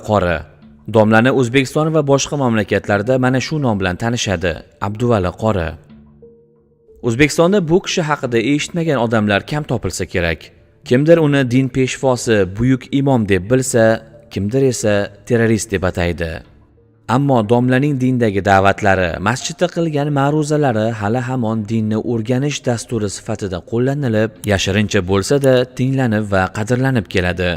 Qori. Domlani O'zbekiston va boshqa mamlakatlarda mana shu nom bilan tanishadi. Abduvali Qori. O'zbekistonda bu kishi haqida eshitmagan odamlar kam topilsa kerak. Kimdir uni din peshvosi, buyuk imom deb bilsa, kimdir esa terrorist deb ataydi. Ammo domlaning dindagi da'vatlari, masjidda qilgan ma'ruzalari hali hamon dinni o'rganish dasturi sifatida qo'llanilib, yashirincha bo'lsa-da tinglanib va qadrlanib keladi.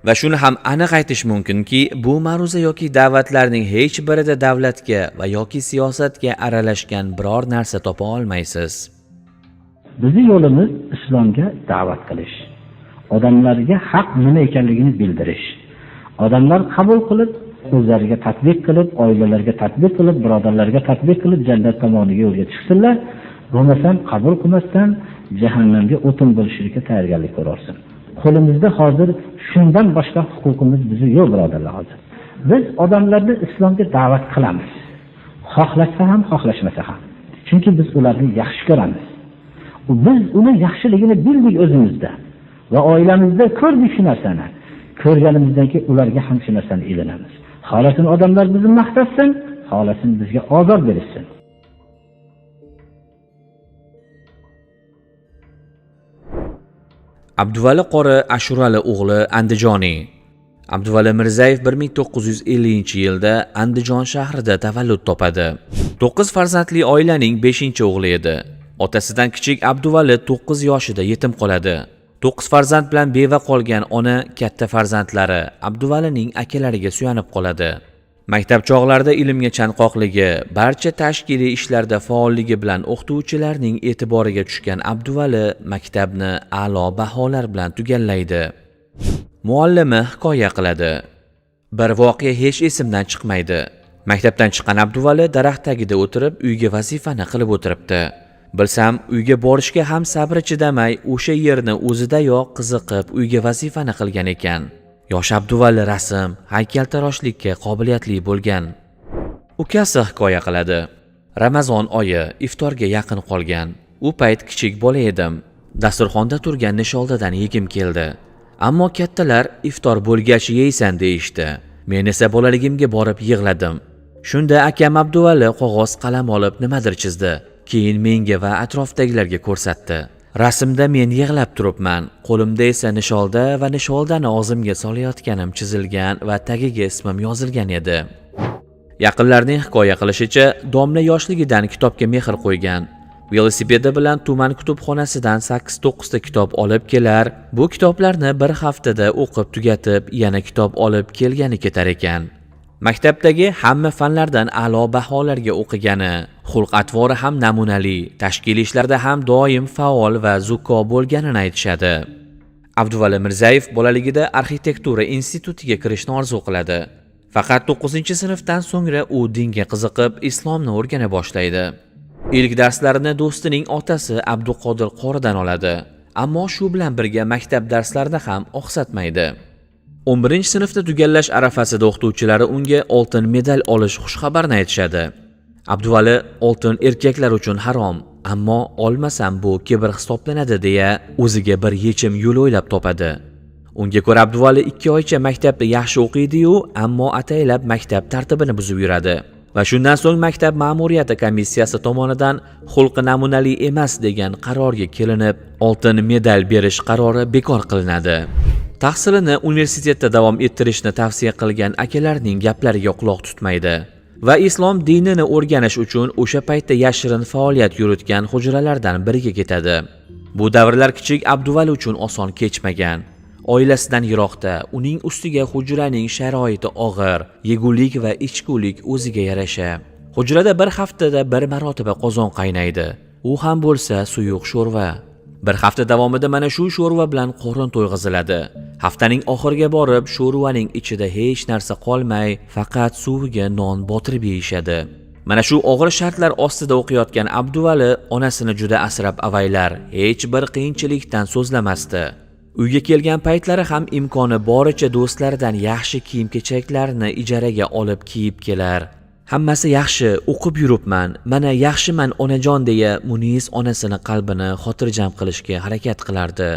Va shuni ham aniq aytish mumkinki, bu ma'ruza yoki da'vatlarning hech birida davlatga va yoki siyosatga aralashgan biror narsa topa olmaysiz. Bizning yo'limiz islomga da'vat qilish. Odamlarga haq nima ekanligini bildirish. Odamlar qabul qilib, o'zlariga tatbiq qilib, oilalariga tatbiq qilib, birodarlarga tatbiq qilib, jannat tomoniga yo'lga chiqsinlar. Bo'lmasam qabul qilmasdan jahannamga o'tin bo'lishga tayyorgarlik ko'rarsin. Qo'limizda hozir shundan boshqa huquqimiz bizning yo'q, birodarlar. Hozir biz odamlarni islomga da'vat qilamiz. Xohlashsa ham, xohlashmasa ham. Chunki biz ularni yaxshi ko'ramiz. Biz uni yaxshiligini bildik o'zimizda va oilamizda ko'rdik shu narsani. Ko'rganimizdan keyin ularga ham shu narsani ilinamiz. Xohlasin odamlar bizni maqtasin, xohlasin bizga ozor bersin. Abduvali Qori Ashurali o'g'li Andijoniy. Abduvali Mirzayev 1950-yilda Andijon shahrida tavallud topadi. 9 farzandli oilaning 5-o'g'li edi. Otasidan kichik Abduvali 9 yoshida yetim qoladi. 9 farzand bilan beva qolgan ona katta farzandlari Abduvalining akalariga suyanib qoladi. Maktab chog'larida ilmga chanqoqligi, barcha tashkiliy ishlarda faolligi bilan o'qituvchilarning e'tiboriga tushgan Abduvali maktabni a'lo baholar bilan tugallaydi. Muallimi hikoya qiladi. Bir voqea hech esimdan chiqmaydi. Maktabdan chiqqan Abduvali daraxt tagida o'tirib, uyga vazifani qilib o'tiribdi. Bilsam, uyga borishga ham sabri chidamay, o'sha yerni o'zidayoq qiziqib, uyga vazifani qilgan ekan. Yosh Abduvali rasm, haykaltaroshlikka qobiliyatli bo'lgan. Ukasi hikoya qiladi. Ramazon oyi iftorga yaqin qolgan. U payt kichik bola edim. Dasturxonda turgan nisholdadan yegim keldi. Ammo kattalar iftor bo'lgach yeysan deyishdi. Men esa bolaligimga borib yig'ladim. Shunda akam Abduvali qog'oz qalam olib nimadir chizdi. Keyin menga va atrofdagilarga ko'rsatdi. Rasmda men yig'lab turibman, qo'limda esa nisholda va nisholdani og'zimga solayotganim chizilgan va tagiga ismim yozilgan edi. Yaqinlarning hikoya qilishicha, domla yoshligidan kitobga mehr qo'ygan. Velosipedi bilan tuman kutubxonasidan 8-9 ta kitob olib kelar, bu kitoblarni bir haftada o'qib tugatib, yana kitob olib kelgani ketar ekan. Maktabdagi hamma fanlardan a'lo baholarga o'qigani, xulq-atvori ham namunali, tashkiliy ishlarda ham doim faol va zukko bo'lganini aytishadi. Abduvali Mirzayev bolaligida arxitektura institutiga kirishni orzu qiladi. Faqat 9-sinfdan so'ngra u dinga qiziqib, islomni o'rgana boshlaydi. Ilk darslarini do'stining otasi Abduqodir Qoridan oladi, ammo shu bilan birga maktab darslarini ham oqsatmaydi. 11-sinfda tugallash arafasida o'qituvchilari unga oltin medal olish xushxabarni aytishadi. Abduvali oltin erkaklar uchun harom, ammo olmasam bu kibr hisoblanadi deya o'ziga bir yechim yo'l o'ylab topadi. Unga ko'ra Abduvali 2 oycha maktabda yaxshi o'qiydi-yu, ammo ataylab maktab tartibini buzib yuradi. Va shundan so'ng maktab ma'muriyati komissiyasi tomonidan xulqi namunali emas degan qarorga kelinib, oltin medal berish qarori bekor qilinadi. Tahsilini universitetda davom ettirishni tavsiya qilgan akalarining gaplariga quloq tutmaydi va islom dinini o'rganish uchun o'sha paytda yashirin faoliyat yuritgan hujralardan biriga ketadi. Bu davrlar kichik Abduvali uchun oson kechmagan. Oilasidan yiroqda, uning ustiga hujraning sharoiti og'ir, yegulik va ichkulik o'ziga yarasha. Hujrada bir haftada bir marotaba qozon qaynaydi. U ham bo'lsa suyuq sho'rva. Bir hafta davomida mana shu sho'rva bilan qorin to'yg'iziladi. Haftaning oxiriga borib, sho'rvaning ichida hech narsa qolmay, faqat suviga non botirib yeyishadi. Mana shu og'ir shartlar ostida o'qiyotgan Abduvali onasini juda asrab avaylar, hech bir qiyinchilikdan so'zlamasdi. Uyga kelgan paytlari ham imkoni boricha do'stlaridan yaxshi kiyim-kechaklarni ijaraga olib kiyib kelar. Hammasi yaxshi, o'qib yuribman, mana yaxshiman onajon deya Munis onasini qalbini xotirjam qilishga harakat qilardi.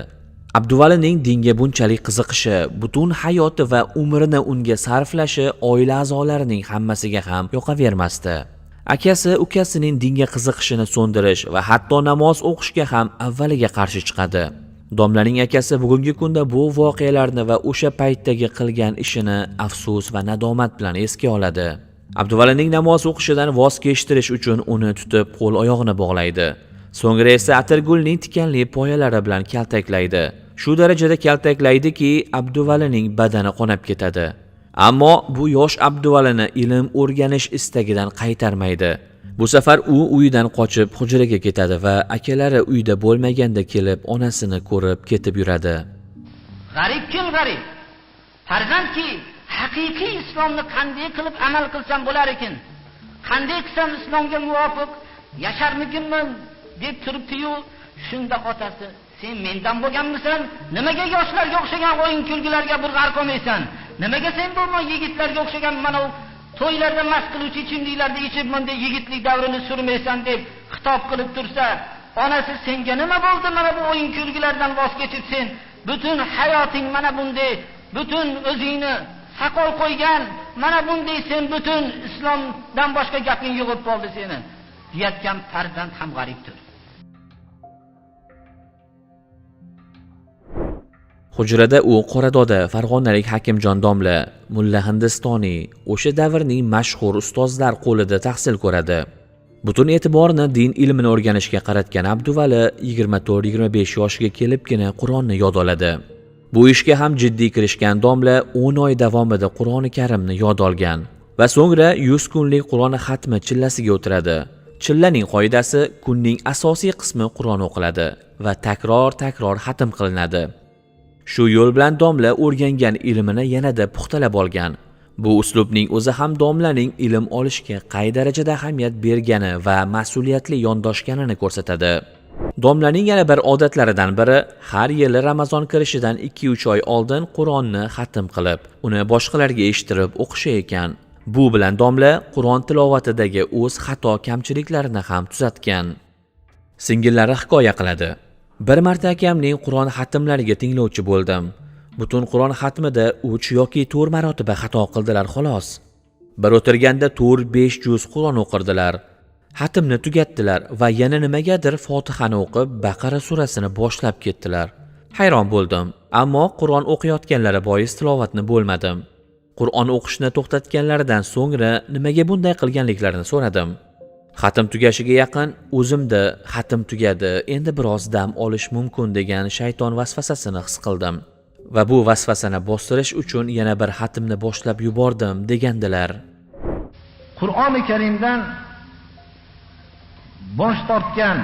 Abduvalining dinga bunchalik qiziqishi, butun hayoti va umrini unga sarflashi oila a'zolarining hammasiga ham yoqavermasdi. Akasi ukasining dinga qiziqishini so'ndirish va hatto namoz o'qishga ham avvaliga qarshi chiqadi. Domlaning akasi bugungi kunda bu voqealarni va o'sha paytdagi qilgan ishini afsus va nadomat bilan esga oladi. Abduvalining namoz o'qishidan voz kechtirish uchun uni tutib qo'l oyog'ini bog'laydi. So'ngra esa atirgulning tikanli poyalari bilan kaltaklaydi. Shu darajada kaltaklaydiki, Abduvalining badani qonab ketadi. Ammo bu yosh Abduvalini ilm o'rganish istagidan qaytarmaydi. Bu safar u uyidan qochib hujraga ketadi va akalari uyda bo'lmaganda kelib onasini ko'rib ketib yuradi. G'arib kim g'arib? Farzandki haqiqiy islomni qanday qilib amal qilsam bo'lar ekan? Qanday qilsam islomga muvofiq yasharmikinman deb turibdi-yu, shunda otasi, sen mendan bo'lganmisan? Nimaga yoshlarga o'xshagan o'yin kulgilarga bir g'arq olmaysan? Nimaga sen bo'lmay yigitlarga o'xshagan mana to'ylarda mast qiluvchi ichimliklarda ichib bunday yigitlik davrini surmaysan deb xitob qilib tursa, onasi senga nima bo'ldi? Mana bu o'yin kulgilardan voz kechib sen butun hayoting mana bunday, butun o'zingni saqol qo'ygan, mana bunday sen butun islomdan boshqa gaping yo'q bo'ldi seni. Deyotgan farzand ham g'aribdir. Hujrada u Qoradoda farg'onalik Hakimjon domla, Mulla Hindistoniy, o'sha davrning mashhur ustozlar qo'lida tahsil ko'radi. Butun e'tiborini din ilmini o'rganishga qaratgan Abduvali 24-25 yoshiga kelibgina Qur'onni yod oladi. Bu ishga ham jiddiy kirishgan domla 10 oy davomida Qur'oni Karimni yod olgan va so'ngra 100 kunlik Qur'on xatmi chillasiga o'tiradi. Chillaning qoidasi kunning asosiy qismi Qur'on o'qiladi va takror xatm qilinadi. Shu yo'l bilan domla o'rgangan ilmini yanada puxtalab olgan. Bu uslubning o'zi ham domlaning ilm olishga qay darajada ahamiyat bergani va mas'uliyatli yondoshganini ko'rsatadi. Domlaning yana bir odatlaridan biri har yili Ramazon kirishidan 2-3 oy oldin Qur'onni xatm qilib, uni boshqalarga eshittirib o'qishi ekan. Bu bilan domla Qur'on tilovatidagi o'z xato kamchiliklarini ham tuzatgan. Singillari hikoya qiladi. Bir marta akamning Qur'on xatmlariga tinglovchi bo'ldim. Butun Qur'on xatmida 3 yoki 4 marotaba xato qildilar xolos. Bir o'tirganda 4-5 juz Qur'on o'qirdilar. Xatmni tugatdilar va yana nimagadir Fotihani o'qib, Baqara surasini boshlab ketdilar. Hayron bo'ldim, ammo Qur'on o'qiyotganlari bois tilovatni bo'lmadim. Qur'on o'qishni to'xtatganlaridan so'ngra nimaga bunday qilganliklarini so'radim. Xatm tugashiga yaqin o'zimda xatm tugadi, endi biroz dam olish mumkin degan shayton vasvasasini his qildim va bu vasvasani bostirish uchun yana bir xatmni boshlab yubordim degandilar. Qur'oni Karimdan bosh tortgan,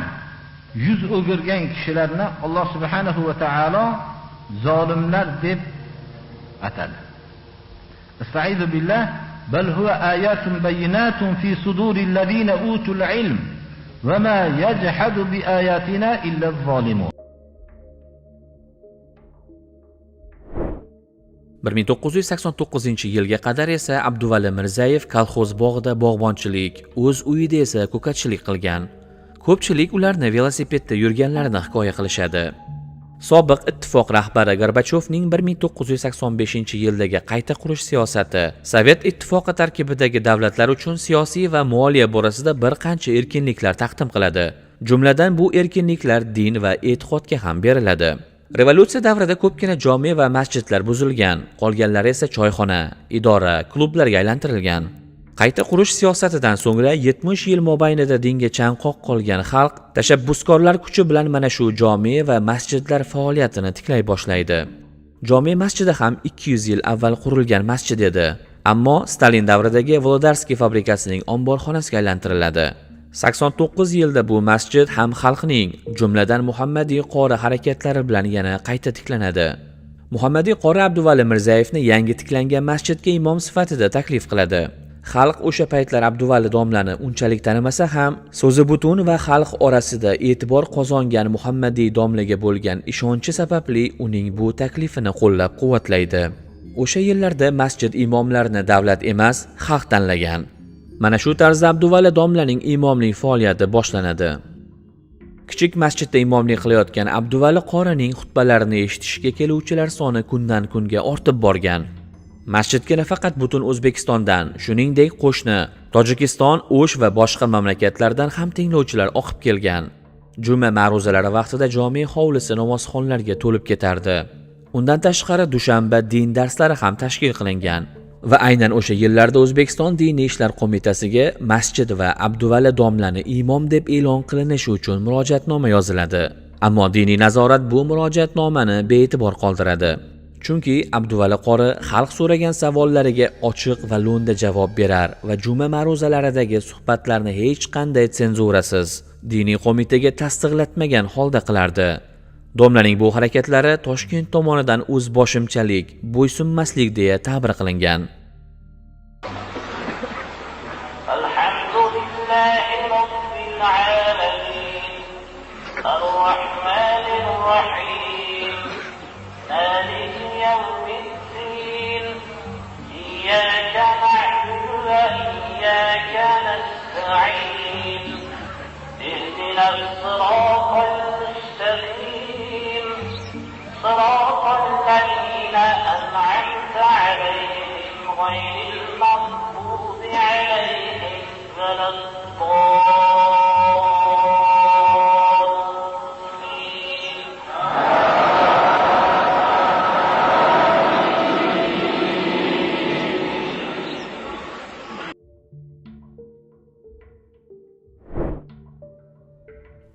yuz o'girgan kishilarni Alloh subhanahu va taolo zolimlar deb atadi. Estaizu billah, bal huwa ayatun bayinatun fi suduril ladina utul ilm va ma yajhadu bi ayatina illa az-zalimun. 1989-yilga qadar esa Abduvali Mirzayev kolxoz bog'ida bog'bonchilik, o'z uyida esa ko'katchilik qilgan. Ko'pchilik ularni velosipedda yurganlarini hikoya qilishadi. Sobiq ittifoq rahbari Gorbachyovning 1985-yildagi qayta qurish siyosati Sovet ittifoqi tarkibidagi davlatlar uchun siyosiy va moliya borasida bir qancha erkinliklar taqdim qiladi. Jumladan bu erkinliklar din va e'tiqodga ham beriladi. Revolyutsiya davrida ko'pgina jome va masjidlar buzilgan, qolganlari esa choyxona, idora, klublarga aylantirilgan. Qayta qurish siyosatidan so'ngra 70 yil mobaynida dinga chanqoq qolgan xalq tashabbuskorlar kuchi bilan mana shu jome va masjidlar faoliyatini tiklay boshlaydi. Jome masjidi ham 200 yil avval qurilgan masjid edi, ammo Stalin davridagi Volodarskiy fabrikasining omborxonasiga aylantiriladi. 89 yilda bu masjid ham xalqning, jumladan Muhammadiy qori harakatlari bilan yana qayta tiklanadi. Muhammadiy qori Abduvali Mirzayevni yangi tiklangan masjidga imom sifatida taklif qiladi. Xalq o'sha paytlar Abduvali domlani unchalik tanimasa ham, so'zi butun va xalq orasida e'tibor qozongan Muhammadiy domlaga bo'lgan ishonchi sababli uning bu taklifini qo'llab-quvvatlaydi. O'sha yillarda masjid imomlarini davlat emas, xalq tanlagan. Mana shu tarzda Abduvali domlaning imomlik faoliyati boshlanadi. Kichik masjidda imomlik qilayotgan Abduvali qorining xutbalarini eshitishga keluvchilar soni kundan kunga ortib borgan. Masjidga nafaqat butun O'zbekistondan, shuningdek qo'shni Tojikiston, O'sh va boshqa mamlakatlardan ham tinglovchilar oqib kelgan. Juma ma'ruzalari vaqtida jome hovlisi namozxonlarga to'lib ketardi. Undan tashqari dushanba din darslari ham tashkil qilingan. Va aynan o'sha yillarda O'zbekiston Diniy ishlar qo'mitasiga masjid va Abduvali domlani imom deb e'lon qilinishi uchun murojaatnoma yoziladi. Ammo diniy nazorat bu murojaatnomani bee'tibor qoldiradi. Chunki Abduvali qori xalq so'ragan savollariga ochiq va lo'nda javob berar va juma ma'ruzalaridagi suhbatlarni hech qanday senzurasiz diniy qo'mitaga tasdiqlatmagan holda qilardi. Domlaning bu harakatlari Toshkent tomonidan o'zboshimchalik, bo'ysunmaslik deya ta'bir qilingan. Alhamdulillahi robbil alamin. Ar-Rahmanir Rahim. Maliki yawmiddin. Iyyaka na'budu va iyyaka nasta'in. Ihdinas siratal mustaqim. صراط الذين أنعمت عليهم غير المغضوب عليهم ولا الضالين.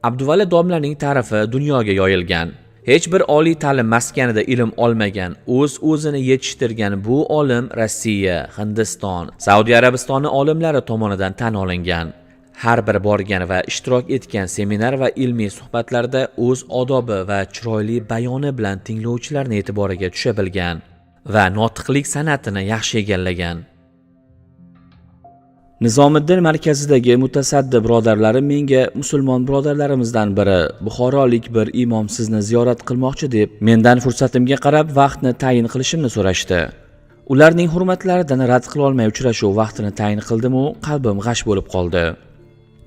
Abduvali domlaning ta'rifi dunyoga yoyilgan. Hech bir oliy ta'lim maskanida ilm olmagan, o'zini yetishtirgan bu olim Rossiya, Hindiston, Saudiya Arabistoni olimlari tomonidan tan olingan. Har bir borgan va ishtirok etgan seminar va ilmiy suhbatlarda o'z odobi va chiroyli bayoni bilan tinglovchilarning e'tiboriga tusha bilgan va notiqlik san'atini yaxshi egallagan. Nizomiddin markazidagi mutasaddi birodarlarim menga musulmon birodarlarimizdan biri buxorolik bir imom sizni ziyorat qilmoqchi deb mendan fursatimga qarab vaqtni tayin qilishimni so'rashdi. Ularning hurmatlaridan rad qila olmay uchrashuv vaqtini tayin qildim-u, qalbim g'ash bo'lib qoldi.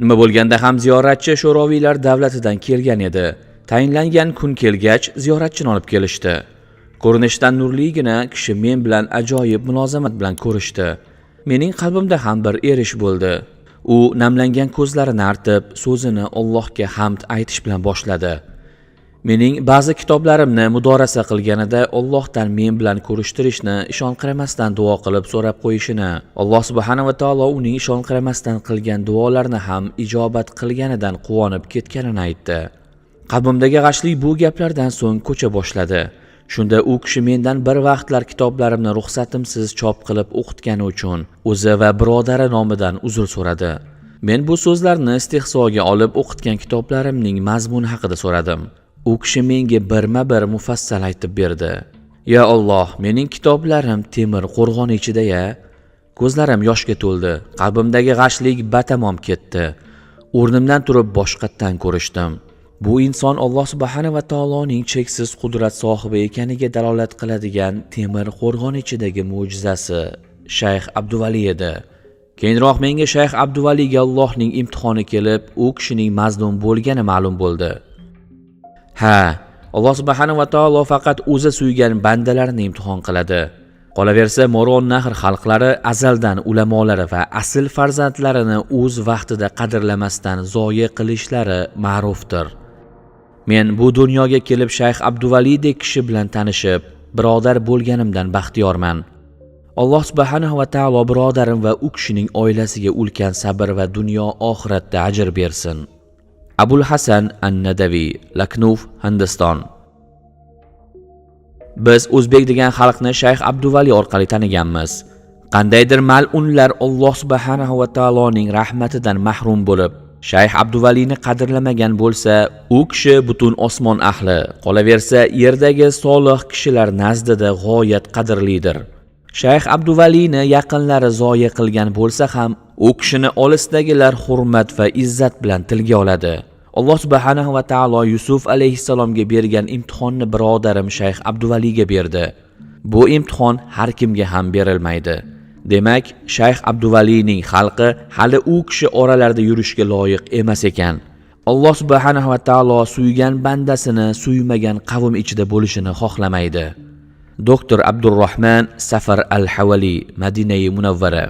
Nima bo'lganda ham ziyoratchi Sho'roviylar davlatidan kelgan edi. Tayinlangan kun kelgach ziyoratchini olib kelishdi. Ko'rinishdan nurligina kishi men bilan ajoyib mulozamat bilan ko'rishdi. Mening qalbimda ham bir erish bo'ldi. U namlangan ko'zlarini artib, so'zini Allohga hamd aytish bilan boshladi. Mening ba'zi kitoblarimni mudorasa qilganida Allohdan men bilan ko'rishtirishni ishonqiramasdan duo qilib so'rab qo'yishini, Alloh subhanahu va taolo uning ishonqiramasdan qilgan duolarini ham ijobat qilganidan quvonib ketganini aytdi. Qalbimdagi g'ashlik bu gaplardan so'ng ko'cha boshladi. Shunda u kishi mendan bir vaqtlar kitoblarimni ruxsatimsiz chop qilib o'qitgani uchun o'zi va birodari nomidan uzr so'radi. Men bu so'zlarni istehzoga olib o'qitgan kitoblarimning mazmuni haqida so'radim. U kishi menga birma-bir mufassal aytib berdi. Ya Alloh, mening kitoblarim temir qo'rg'on ichida-ya. Ko'zlarim yoshga to'ldi. Qalbimdagi g'ashlik batamom ketdi. O'rnimdan turib boshqatdan ko'rishdim. Bu inson Alloh subhanahu va taoloning cheksiz qudrat sohibi ekaniga dalolat qiladigan temir qo'rg'on ichidagi mo'jizasi Shayx Abduvali edi. Keyinroq menga Shayx Abduvaliga Allohning imtihoni kelib, u kishining mazlum bo'lgani ma'lum bo'ldi. Ha, Alloh subhanahu va taolo faqat o'zi suygan bandalarini imtihon qiladi. Qolaversa, Moron Nahr xalqlari azaldan ulamolari va asl farzandlarini o'z vaqtida qadrlamasdan zoya qilishlari ma'rufdir. Men bu dunyoga kelib Shayx Abduvalidek kishi bilan tanishib, birodar bo'lganimdan baxtiyorman. Alloh subhanahu va taolo birodarim va u kishining oilasiga ulkan sabr va dunyo oxiratda ajr bersin. Abul Hasan An-Nadaviy, Laknov, Hindiston. Biz o'zbek degan xalqni Shayx Abduvali orqali taniganmiz. Qandaydir mal'unlar Alloh subhanahu va taoloning rahmatidan mahrum bo'lib, Shayx Abduvalini qadrlamagan bo'lsa, u kishi butun osmon ahli, qolaversa yerdagi solih kishilar nazdida g'oyat qadrlidir. Shayx Abduvalini yaqinlari zoya qilgan bo'lsa ham, u kishini olisdagilar hurmat va izzat bilan tilga oladi. Alloh subhanahu va taolo Yusuf alayhissalomga bergan imtihonni birodarim Shayx Abduvaliga berdi. Bu imtihon har kimga ham berilmaydi. Demak, Shayx Abduvalining xalqi hali u kishi oralarida yurishga loyiq emas ekan. Alloh subhanahu va taolo suygan bandasini suymagan qavm ichida bo'lishini xohlamaydi. Doktor Abdurrahman Safar al-Havali, Madina-i Munavvara.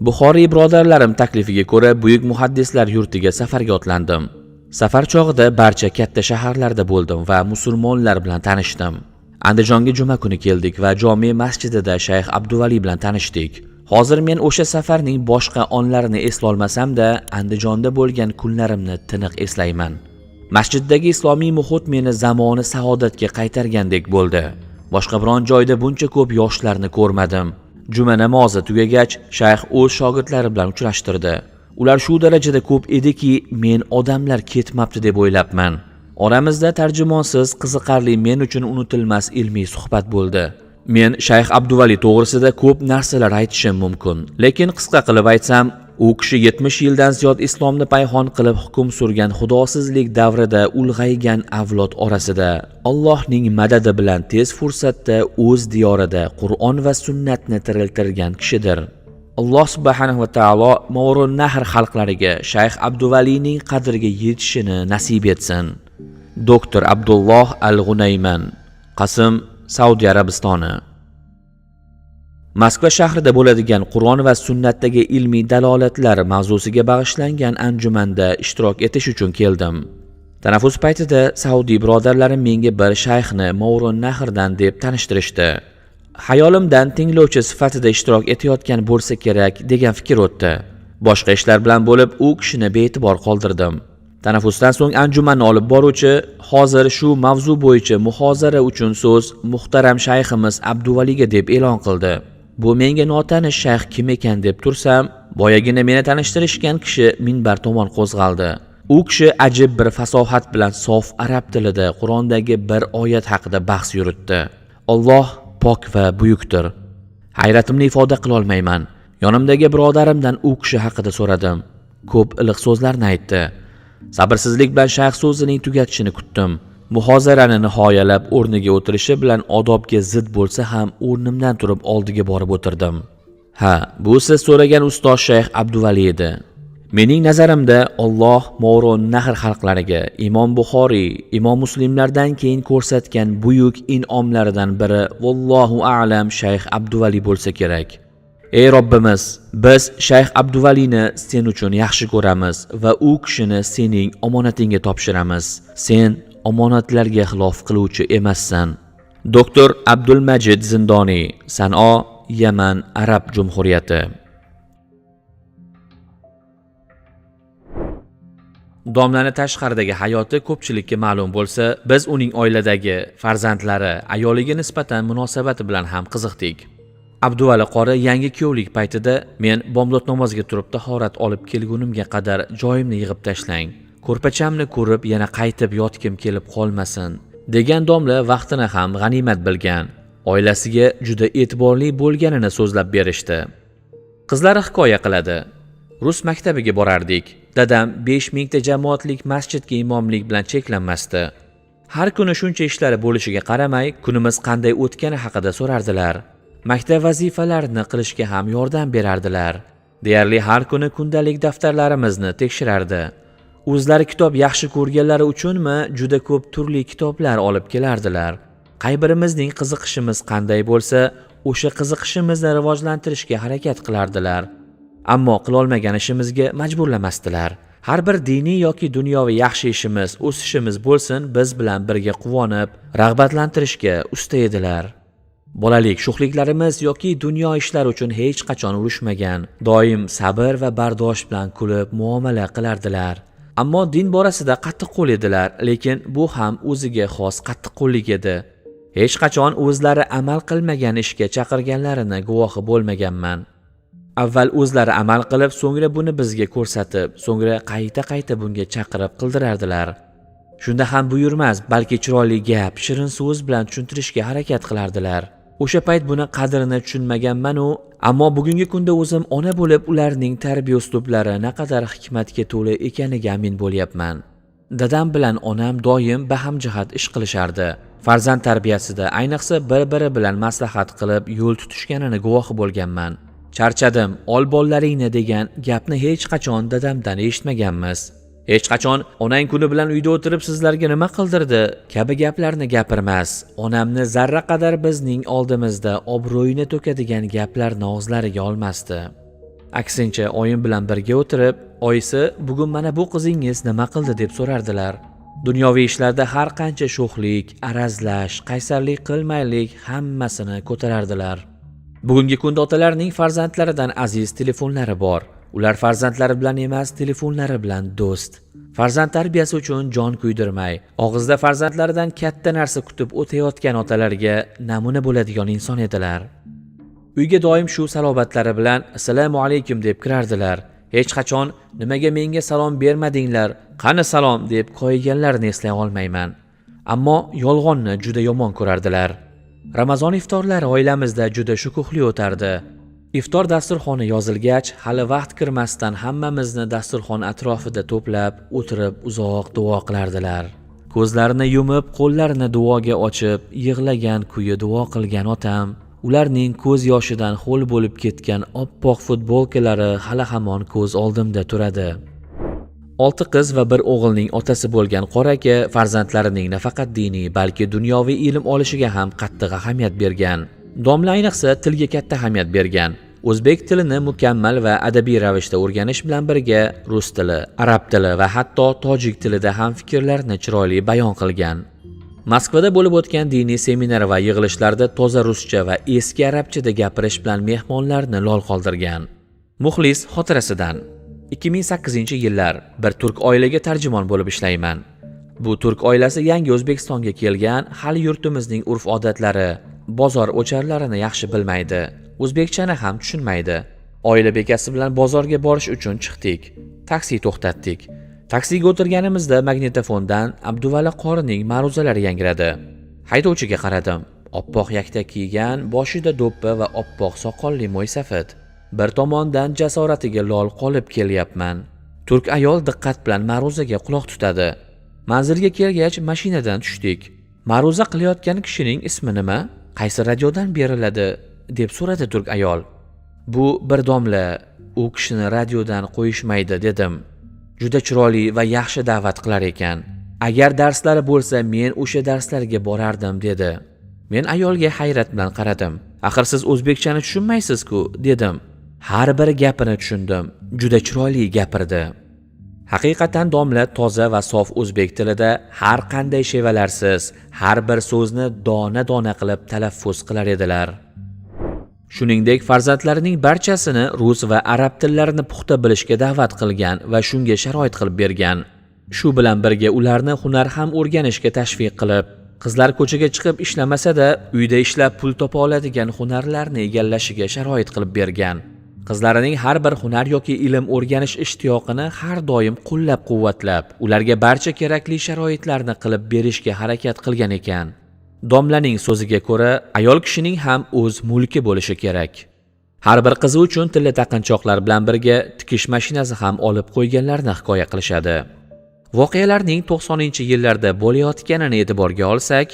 Buxoriy birodarlarim taklifiga ko'ra buyuk muhaddislar yurtiga safarga otlandim. Safar chog'ida barcha katta shaharlarda bo'ldim va musulmonlar bilan tanishdim. Andijonga juma kuni keldik va jome masjidida Shayx Abduvali bilan tanishdik. Hozir men o'sha safarning boshqa onlarini eslolmasam-da, Andijonda bo'lgan kunlarimni tiniq eslayman. Masjiddagi islomiy muhit meni zamoni saodatga qaytargandek bo'ldi. Boshqa biron joyda buncha ko'p yoshlarni ko'rmadim. Juma namozi tugagach, shayx o'z shogirdlari bilan uchrashtirdi. Ular shu darajada ko'p ediki, men odamlar ketmabdi deb o'ylabman. Oramizda tarjimonsiz qiziqarli, men uchun unutilmas ilmiy suhbat bo'ldi. Men Shayx Abduvali to'g'risida ko'p narsalar aytishim mumkin, lekin qisqa qilib aytsam, u kishi 70 yildan ziyod islomni payhon qilib hukm surgan xudosizlik davrida ulg'aygan avlod orasida Allohning madadi bilan tez fursatda o'z diyorida Qur'on va sunnatni tiriltirgan kishidir. Alloh subhanahu va taolo Mo'run Nahr xalqlariga Shayx Abduvalining qadriga yetishini nasib etsin. Doktor Abdulloh Al-G'unayman, Qasm, Saudiya Arabistoni. Moskva shahrida bo'ladigan Qur'on va sunnatdagi ilmiy dalolatlar mavzusiga bag'ishlangan anjumanda ishtirok etish uchun keldim. Tanaffus paytida Saudiy birodarlarim menga bir shayxni Mo'run Nahrdan deb tanishtirishdi. Hayolimdan tinglovchi sifatida ishtirok etayotgan bo'lsa kerak degan fikr o'tdi. Boshqa ishlar bilan bo'lib, u kishini bee'tibor qoldirdim. Tanaffusdan so'ng anjumanni olib boruvchi hozir shu mavzu bo'yicha muhozara uchun so'z muhtaram shayximiz Abduvaliga deb e'lon qildi. Bu menga notanish shayx kim ekan deb tursam, boyagina meni tanishtirishgan kishi minbar tomon qo'zg'aldi. U kishi ajib bir fasohat bilan sof arab tilida Qur'ondagi bir oyat haqida bahs yuritdi. Alloh pok va buyukdir. Hayratimni ifoda qila olmayman. Yonimdagi birodarimdan u kishi haqida so'radim. Ko'p iliq so'zlarni aytdi. Sabrsizlik bilan shayx so'zining tugatishini kutdim. Muhozarani nihoyalab o'rniga o'tirishi bilan odobga zid bo'lsa ham o'rnimdan turib oldiga borib o'tirdim. Ha, bu siz so'ragan ustoz Shayx Abduvali edi. Mening nazarimda Alloh Mo'run Nahr xalqlariga Imom Buxoriy, Imom Muslimlardan keyin ko'rsatgan buyuk in'omlaridan biri vallohu a'lam Shayx Abduvali bo'lsa kerak. Ey Robbimiz, biz Shayx Abduvalini sen uchun yaxshi ko'ramiz va u kishini sening omonatingga topshiramiz. Sen omonatlarga xilof qiluvchi emassan. Doktor Abdulmajid Zindoniy, San'o, Yaman Arab Jumhuriyati. Domlani tashqaridagi hayoti ko'pchilikka ma'lum bo'lsa, biz uning oiladagi farzandlari, ayoliga nisbatan munosabati bilan ham qiziqdik. Abduvali qori yangi kuyovlik paytida men bomdod namoziga turib tahorat olib kelgunimga qadar joyimni yig'ib tashlang. Ko'rpachamni ko'rib yana qaytib yotkim kelib qolmasin degan domla vaqtini ham g'animat bilgan. Oilasiga juda e'tiborli bo'lganini so'zlab berishdi. Qizlari hikoya qiladi. Rus maktabiga borardik. Dadam 5000 ta jamoatlik masjidga imomlik bilan cheklanmasdi. Har kuni shuncha ishlari bo'lishiga qaramay, kunimiz qanday o'tgani haqida so'rardilar. Maktab vazifalarini qilishga ham yordam berardilar. Deyarli har kuni kundalik daftarlarimizni tekshirardi. O'zlari kitob yaxshi ko'rganlari uchunmi juda ko'p turli kitoblar olib kelardilar. Qay birimizning qiziqishimiz qanday bo'lsa, o'sha qiziqishimizni rivojlantirishga harakat qilardilar. Ammo qilolmagan ishimizga majburlamasdilar. Har bir diniy yoki dunyoviy yaxshi ishimiz, o'sishimiz bo'lsin, biz bilan birga quvonib, rag'batlantirishga usta edilar. Bolalik sho'xliklarimiz yoki dunyo ishlari uchun hech qachon urushmagan, doim sabr va bardosh bilan kulib muomala qilardilar. Ammo din borasida qattiqqo'l edilar, lekin bu ham o'ziga xos qattiqqo'llik edi. Hech qachon o'zlari amal qilmagan ishga chaqirganlarini guvohi bo'lmaganman. Avval o'zlari amal qilib, so'ngra buni bizga ko'rsatib, so'ngra qayta bunga chaqirib qildirardilar. Shunda ham buyurmas, balki chiroyli gap, shirin so'z bilan tushuntirishga harakat qilardilar. O'sha payt buni qadrini tushunmaganman-u, ammo bugungi kunda o'zim ona bo'lib ularning tarbiya uslublari naqadar hikmatga to'la ekaniga amin bo'lyapman. Dadam bilan onam doim bahamjihat ish qilishardi. Farzand tarbiyasida ayniqsa bir-biri bilan maslahat qilib yo'l tutishganini guvohi bo'lganman. Charchadim, ol bolalaringni degan gapni hech qachon dadamdan eshitmaganmiz. Hech qachon onang kuni bilan uyda o'tirib sizlarga nima qildirdi kabi gaplarni gapirmas. Onamni zarra qadar bizning oldimizda obro'yini to'kadigan gaplarni og'zlariga olmasdi. Aksincha oyim bilan birga o'tirib, oyisi bugun mana bu qizingiz nima qildi deb so'rardilar. Dunyoviy ishlarda har qancha sho'xlik, arazlash, qaysarlik qilmaylik hammasini ko'tarardilar. Bugungi kunda otalarning farzandlaridan aziz telefonlari bor. Ular farzandlari bilan emas, telefonlari bilan do'st. Farzand tarbiyasi uchun jon kuydirmay, og'izda farzandlaridan katta narsa kutib o'tayotgan otalarga namuna bo'ladigan inson edilar. Uyga doim shu salobatlari bilan assalomu alaykum deb kirardilar. Hech qachon nimaga menga salom bermadinglar, qani salom deb qo'yganlarini eslay olmayman. Ammo yolg'onni juda yomon ko'rardilar. Ramazon iftorlari oilamizda juda shukuhli o'tardi. Iftor dasturxoni yozilgach, hali vaqt kirmasdan hammamizni dasturxon atrofida to'plab, o'tirib uzoq duo qilardilar. Ko'zlarini yumib, qo'llarini duoga ochib, yig'lagan kuyi duo qilgan otam, ularning ko'z yoshidan ho'l bo'lib ketgan oppoq futbolkalari hali hamon ko'z oldimda turadi. 6 qiz va 1 o'g'ilning otasi bo'lgan qora aka farzandlarining nafaqat diniy, balki dunyoviy ilm olishiga ham qattiq ahamiyat bergan. Domla ayniqsa tilga katta ahamiyat bergan. O'zbek tilini mukammal va adabiy ravishda o'rganish bilan birga rus tili, arab tili va hatto tojik tilida ham fikrlarini chiroyli bayon qilgan. Moskvada bo'lib o'tgan diniy seminar va yig'ilishlarda toza ruscha va eski arabchada gapirish bilan mehmonlarni lol qoldirgan. Muxlis xotirasidan 2008-yillar bir turk oilaga tarjimon bo'lib ishlayman. Bu turk oilasi yangi O'zbekistonga kelgan, hali yurtimizning urf-odatlari, bozor o'charlarini yaxshi bilmaydi. O'zbekchani ham tushunmaydi. Oila bekasi bilan bozorga borish uchun chiqdik. Taksi to'xtatdik. Taksiga o'tirganimizda magnitofondan Abduvali qorining ma'ruzalari yangradi. Haydovchiga qaradim. Oppoq yaktak kiygan, boshida do'ppi va oppoq soqolli mo'ysafid. Bir tomondan jasoratiga lol qolib kelyapman. Turk ayol diqqat bilan ma'ruzaga quloq tutadi. Manzilga kelgach mashinadan tushdik. Ma'ruza qilayotgan kishining ismi nima? Qaysi radiodan beriladi? Deb so'radi turk ayol. Bu bir domla, u kishini radiodan qo'yishmaydi dedim. Juda chiroyli va yaxshi da'vat qilar ekan. Agar darslari bo'lsa, men o'sha darslarga borardim dedi. Men ayolga hayrat bilan qaradim. Axir siz o'zbekchani tushunmaysiz-ku dedim. Har bir gapini tushundim. Juda chiroyli gapirdi. Haqiqatan domla toza va sof o'zbek tilida har qanday shevalarsiz, har bir so'zni dona-dona qilib talaffuz qilar edilar. Shuningdek, farzandlarining barchasini rus va arab tillarini puxta bilishga da'vat qilgan va shunga sharoit qilib bergan. Shu bilan birga ularni hunar ham o'rganishga tashviq qilib, qizlar ko'chaga chiqib ishlamasa-da, uyda ishlab pul topa oladigan hunarlarni egallashiga sharoit qilib bergan. Qizlarining har bir hunar yoki ilm o'rganish ishtiyoqini har doim qo'llab-quvvatlab, ularga barcha kerakli sharoitlarni qilib berishga harakat qilgan ekan. Domlaning so'ziga ko'ra, ayol kishining ham o'z mulki bo'lishi kerak. Har bir qizi uchun tilla taqinchoqlar bilan birga tikish mashinasi ham olib qo'yganlarni hikoya qilishadi. Voqealarning 90-yillarda bo'layotganini e'tiborga olsak,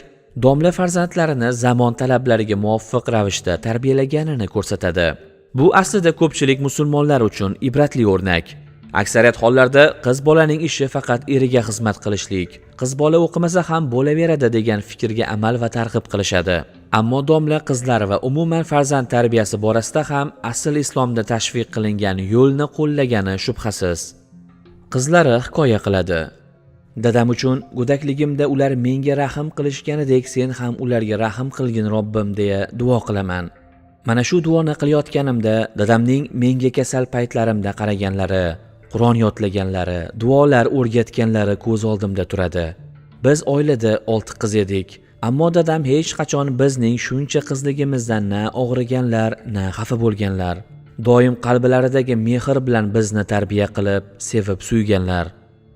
domla farzandlarini zamon talablariga muvofiq ravishda tarbiyalaganini ko'rsatadi. Bu aslida ko'pchilik musulmonlar uchun ibratli o'rnak. Aksariyat hollarda qiz bolaning ishi faqat eriga xizmat qilishlik, qiz bola o'qimasa ham bo'laveradi degan fikrga amal va targ'ib qilishadi. Ammo domla qizlar va umuman farzand tarbiyasi borasida ham asl islomda tashviq qilingan yo'lni qo'llagani shubhasiz. Qizlari hikoya qiladi. Dadam uchun go'dakligimda ular menga rahm qilishganidek sen ham ularga rahm qilgin Robbim deya duo qilaman. Mana shu duoni qilayotganimda dadamning menga kasal paytlarimda qaraganlari, Qur'on yodlaganlari, duolar o'rgatganlari ko'z oldimda turadi. Biz oilada 6 qiz edik, ammo dadam hech qachon bizning shuncha qizligimizdan na og'riganlar, na xafa bo'lganlar. Doim qalblaridagi mehr bilan bizni tarbiya qilib, sevib suyganlar.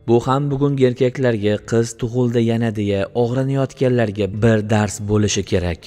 Bu ham bugungi erkaklarga qiz tug'ildi yana deya og'rinayotganlarga bir dars bo'lishi kerak.